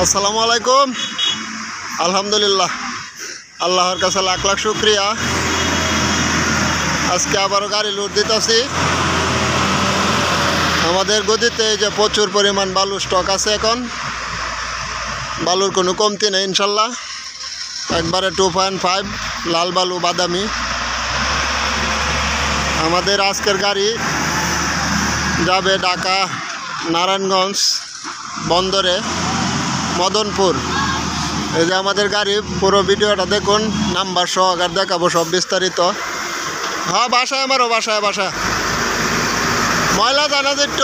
আসসালামু আলাইকুম। আলহামদুলিল্লাহ, আল্লাহর কাছে লাখ লাখ শুক্রিয়া। আজকে আবারও গাড়ি লোড দিতেছি। আমাদের গদিতে এই যে প্রচুর পরিমাণ বালু স্টক আছে। এখন বালুর কোনো কমতি নেই ইনশাল্লাহ। একবারে 2.5 লাল বালু বাদামি। আমাদের আজকের গাড়ি যাবে ঢাকা, নারায়ণগঞ্জ বন্দরে, মদনপুর। এই যে আমাদের গাড়ি, পুরো ভিডিওটা দেখুন, নাম্বার সহকার দেখাবো সব বিস্তারিত। হ্যাঁ, বাসায় আমারও বাসায় ময়লা জানা যেত।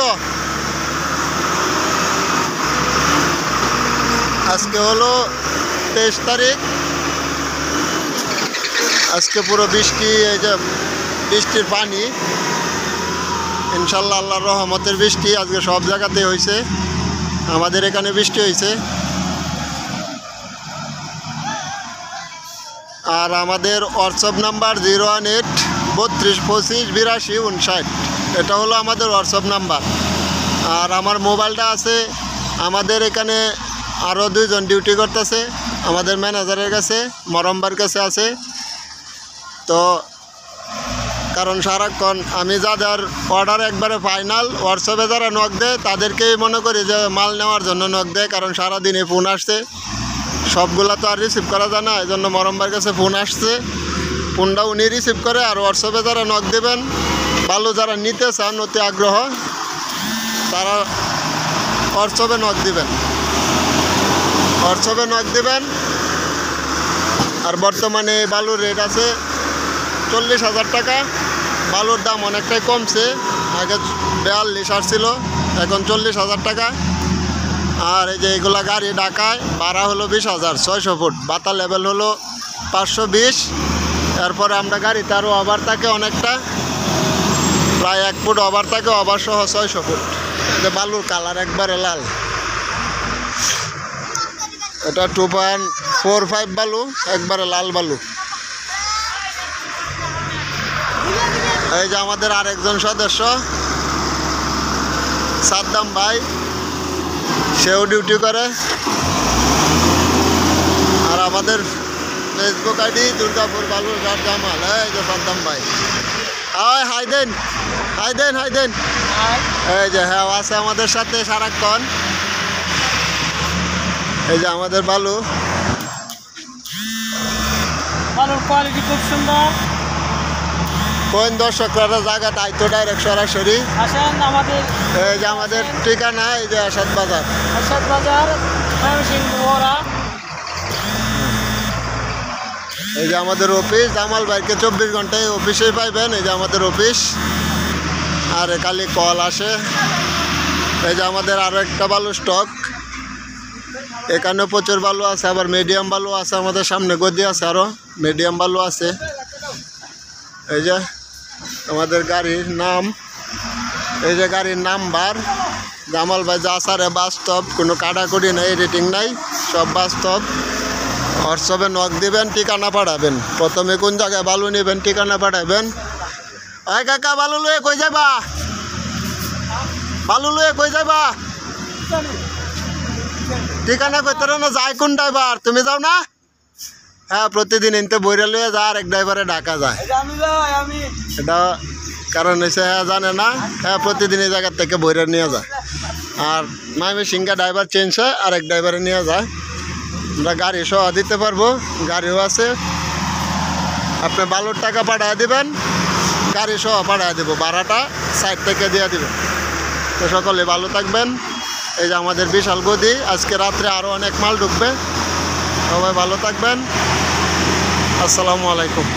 আজকে হলো 23 তারিখ। আজকে পুরো বৃষ্টি, এই যে বৃষ্টির পানি, ইনশাল্লাহ আল্লাহর রহমতের বৃষ্টি আজকে সব জায়গাতে হয়েছে। আমাদের এখানে বৃষ্টি হয়েছে। আর আমাদের হোয়াটসঅ্যাপ নাম্বার 018 32 25 82 59। এটা হলো আমাদের হোয়াটসঅ্যাপ নাম্বার। আর আমার মোবাইলটা আছে আমাদের এখানে, আরও 2 জন ডিউটি করতেছে আমাদের ম্যানেজারের কাছে, মরম্বার কাছে আছে। তো কারণ সারাক্ষণ আমি যাদের অর্ডার একবারে ফাইনাল, হোয়াটসঅ্যাপে যারা নক দেয় তাদেরকেই মনে করি যে মাল নেওয়ার জন্য নক দেয়। কারণ সারাদিনে ফোন আসছে, সবগুলা তো আর রিসিভ করা যায় না। এই জন্য মরম্বার কাছে ফোন আসছে, ফোনটা উনি রিসিভ করে। আর হোয়াটসঅ্যাপে যারা নক দেবেন, ভালো যারা নিতে চান, অতি আগ্রহ, তারা হোয়াটসঅ্যাপে নক দিবেন। আর বর্তমানে বালুর রেট আছে 40,000 টাকা। বালুর দাম অনেকটাই কমছে, আগে 42 আসছিল, এখন 40,000 টাকা। আর এই যে এগুলা গাড়ি ঢাকায় ভাড়া হলো 20,600 ফুট, বাতা লেভেল হলো 520। এরপরে আমরা গাড়িতে আরও ওভার থাকে অনেকটা, প্রায় 1 ফুট ওভার থাকে, ওভার সহ 600 ফুট। যে বালুর কালার একবারে লাল। এটা 2.45 বালু, একবারে লাল বালু। এই যে আমাদের আরেকজন সদস্য সাদ্দাম ভাই, সেও ডিউটি করে। আর আমাদের ফেসবুক আইডি দুর্গাপুর বালুর ঘাট জামাল। এই যে সাদ্দাম ভাই, হাই দেন। এই যে হ্যাঁ, আছে আমাদের সাথে সারাক্ষণ। এই যে আমাদের বালুর কোয়ালিটি খুব সুন্দর। কোন দর্শকরা জায়গাটা আইতো ডাইরেক্ট সরাসরি আসেন। এই যে আমাদের ঠিকানা, এই যে আসাদ বাজার। এই যে আমাদের অফিস, জামাল ভাইকে 24 ঘন্টায় অফিসেই পাইবেন। এই যে আমাদের অফিস। আর খালি কল আসে। এই যে আমাদের আরও একটা বালু স্টক, এখানেও প্রচুর বালু আছে। আবার মিডিয়াম বালু আছে, আমাদের সামনে গদি আছে, আরও মিডিয়াম বালু আছে। এই যে আমাদের গাড়ির নাম, এই যে গাড়ির নাম্বার, জামাল ভাই যা সারে বাস্তব, কোনো কাটাকুটি নাই, এডিটিং নাই, সব বাস্তব। হোয়াটসঅ্যাপে নক দিবেন, ঠিকানা পাঠাবেন। প্রথমে কোন জায়গায় বালু নেবেন, ঠিকানা পাঠাবেন। ওই কাকা, বালু লয়ে কই যাবা? ঠিকানা কইতে না যায় কোন ড্রাইভার? তুমি যাও না? হ্যাঁ, প্রতিদিন এনতে বইরা লয়ে যায়, আর এক ড্রাইভারে ঢাকা যায়। এটা কারণ হয়েছে হ্যাঁ জানে না, হ্যাঁ প্রতিদিন এই জায়গার থেকে বইরা নিয়ে যায়। আর মাইমি সিংহা ড্রাইভার চেঞ্জ হয়, আর এক ড্রাইভারে নিয়ে যায়। আমরা গাড়ি সহ দিতে পারবো, গাড়িও আছে। আপনি বালুর টাকা পাঠায় দিবেন, গাড়ি সহ পাঠায় দেবো, ভাড়াটা সাইড থেকে দিয়ে দিবেন। তো সকলে ভালো থাকবেন। এই যে আমাদের বিশাল গদি, আজকে রাত্রে আরও অনেক মাল ঢুকবে। সবাই ভালো থাকবেন। আসসালামু আলাইকুম।